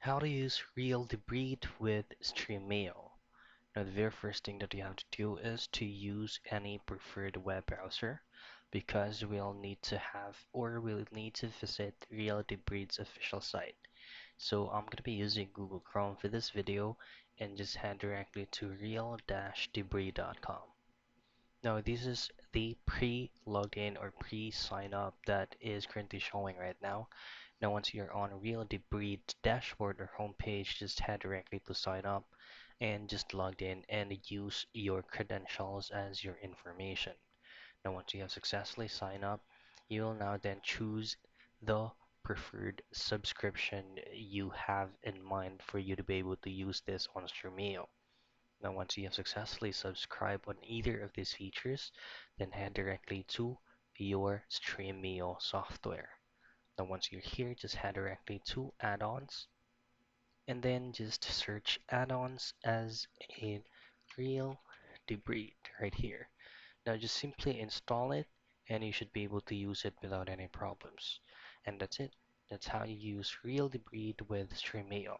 How to use Real Debrid with Stremio. Now, the very first thing that you have to do is to use any preferred web browser because we'll need to have or we'll need to visit Real Debrid's official site. So I'm going to be using Google Chrome for this video and just head directly to real-debrid.com. Now, this is the pre-login or pre-sign up that is currently showing right now. Now, once you're on Real Debrid dashboard or homepage, just head directly to sign up and just log in and use your credentials as your information. Now, once you have successfully signed up, you will now then choose the preferred subscription you have in mind for you to be able to use this on Stremio. Now, once you have successfully subscribed on either of these features, then head directly to your Stremio software. Now, once you're here, just head directly to add-ons and then just search add-ons as a Real Debrid right here. Now, just simply install it and you should be able to use it without any problems. And that's it. That's how you use Real Debrid with Stremio.